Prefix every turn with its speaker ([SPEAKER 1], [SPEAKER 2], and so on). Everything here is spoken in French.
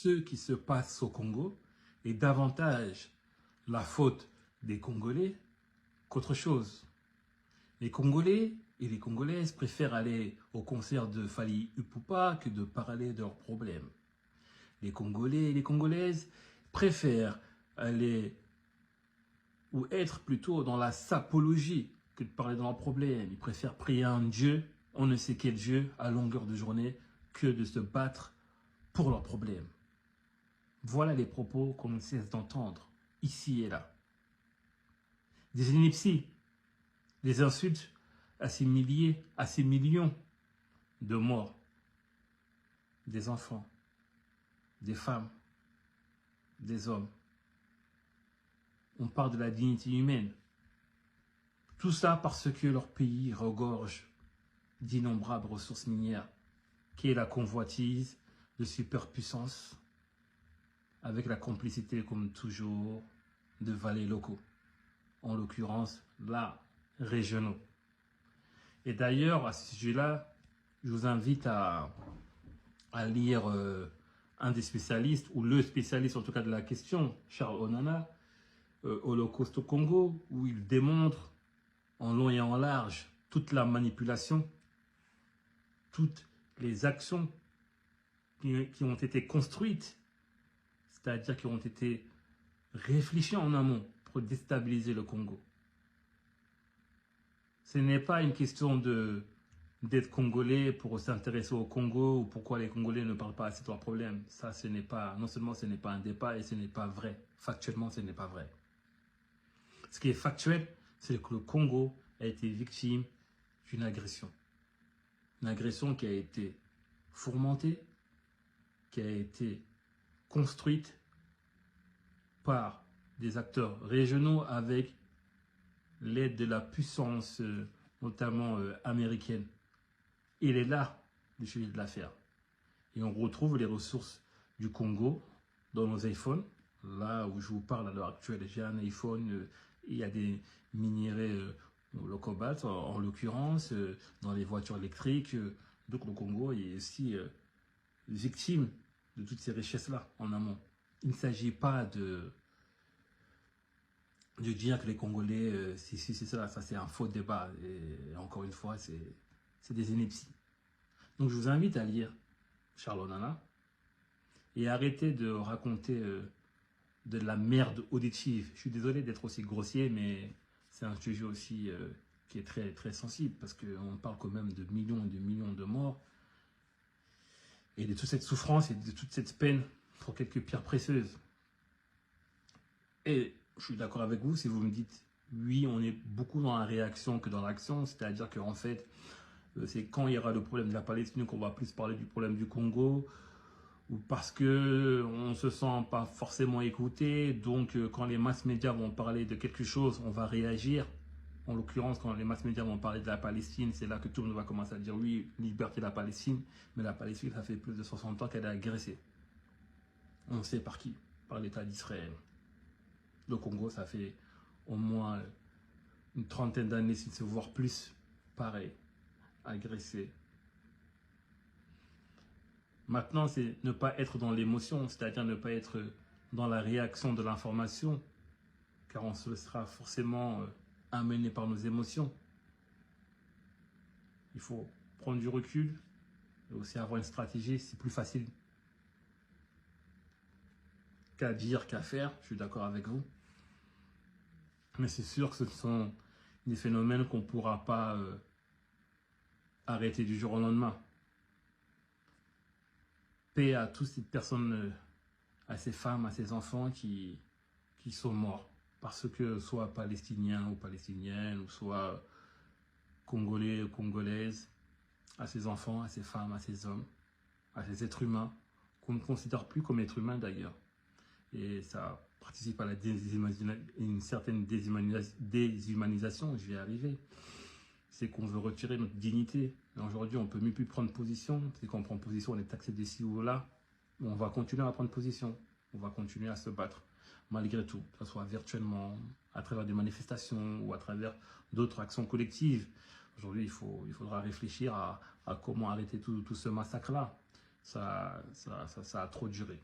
[SPEAKER 1] ce qui se passe au Congo est davantage la faute des Congolais qu'autre chose. Les Congolais et les Congolaises préfèrent aller au concert de Fally Ipupa que de parler de leurs problèmes. Les Congolais et les Congolaises préfèrent aller ou être plutôt dans la sapologie que de parler de leurs problèmes. Ils préfèrent prier un Dieu, on ne sait quel Dieu, à longueur de journée, que de se battre pour leurs problèmes. Voilà les propos qu'on ne cesse d'entendre, ici et là. Des inepties, des insultes à ces milliers, à ces millions de morts, des enfants, des femmes, des hommes. On parle de la dignité humaine. Tout ça parce que leur pays regorge d'innombrables ressources minières, qui est la convoitise de superpuissances, avec la complicité, comme toujours, de valets locaux, en l'occurrence, là, régionaux. Et d'ailleurs, à ce sujet-là, je vous invite à lire un des spécialistes, ou le spécialiste en tout cas de la question, Charles Onana, Holocauste au Congo, où il démontre en long et en large toute la manipulation, toutes les actions qui ont été construites, c'est-à-dire qui ont été réfléchies en amont pour déstabiliser le Congo. Ce n'est pas une question d'être congolais pour s'intéresser au Congo ou pourquoi les Congolais ne parlent pas assez de leurs problèmes. Ça, ce n'est pas, non seulement ce n'est pas un débat et ce n'est pas vrai. Factuellement, ce n'est pas vrai. Ce qui est factuel, c'est que le Congo a été victime d'une agression. Une agression qui a été fourmentée, qui a été construite par des acteurs régionaux avec l'aide de la puissance, notamment américaine. Il est là le sujet de l'affaire. Et on retrouve les ressources du Congo dans nos iPhones. Là où je vous parle à l'heure actuelle, j'ai un iPhone, il y a des minéraux, le cobalt en l'occurrence, dans les voitures électriques. Donc le Congo est aussi victime de toutes ces richesses-là en amont. Il ne s'agit pas de dire que les Congolais, c'est ça c'est un faux débat. Et encore une fois, c'est des inepties. Donc je vous invite à lire Charles Onana et arrêter de raconter de la merde auditive. Je suis désolé d'être aussi grossier, mais c'est un sujet aussi qui est très, très sensible parce qu'on parle quand même de millions et de millions de morts et de toute cette souffrance et de toute cette peine pour quelques pierres précieuses. Et je suis d'accord avec vous si vous me dites oui, on est beaucoup dans la réaction que dans l'action, c'est-à-dire qu'en fait, c'est quand il y aura le problème de la Palestine qu'on va plus parler du problème du Congo, ou parce que on se sent pas forcément écouté, donc quand les masses médias vont parler de quelque chose, on va réagir. En l'occurrence, quand les masses médias vont parler de la Palestine, c'est là que tout le monde va commencer à dire oui, liberté de la Palestine, mais la Palestine, ça fait plus de 60 ans qu'elle est agressée. On sait par qui? Par l'État d'Israël. Le Congo, ça fait au moins une trentaine d'années, si ce voire plus, pareil, agressé. Maintenant, c'est ne pas être dans l'émotion, c'est-à-dire ne pas être dans la réaction de l'information, car on se sera forcément amené par nos émotions. Il faut prendre du recul et aussi avoir une stratégie, c'est plus facile qu'à dire qu'à faire, je suis d'accord avec vous. Mais c'est sûr que ce sont des phénomènes qu'on ne pourra pas arrêter du jour au lendemain. Paix à toutes ces personnes, à ces femmes, à ces enfants qui sont morts. Parce que soit palestiniens ou palestiniennes, ou soit congolais ou congolaises, à ces enfants, à ces femmes, à ces hommes, à ces êtres humains, qu'on ne considère plus comme êtres humains d'ailleurs. Et ça participe à une certaine déshumanisation, je vais y arriver. C'est qu'on veut retirer notre dignité. Aujourd'hui, on ne peut même plus prendre position. C'est qu'on prend position, on est taxé d'ici ou là. On va continuer à prendre position. On va continuer à se battre, malgré tout. Que ce soit virtuellement, à travers des manifestations ou à travers d'autres actions collectives. Aujourd'hui, il faudra réfléchir à comment arrêter tout ce massacre-là. Ça a trop duré.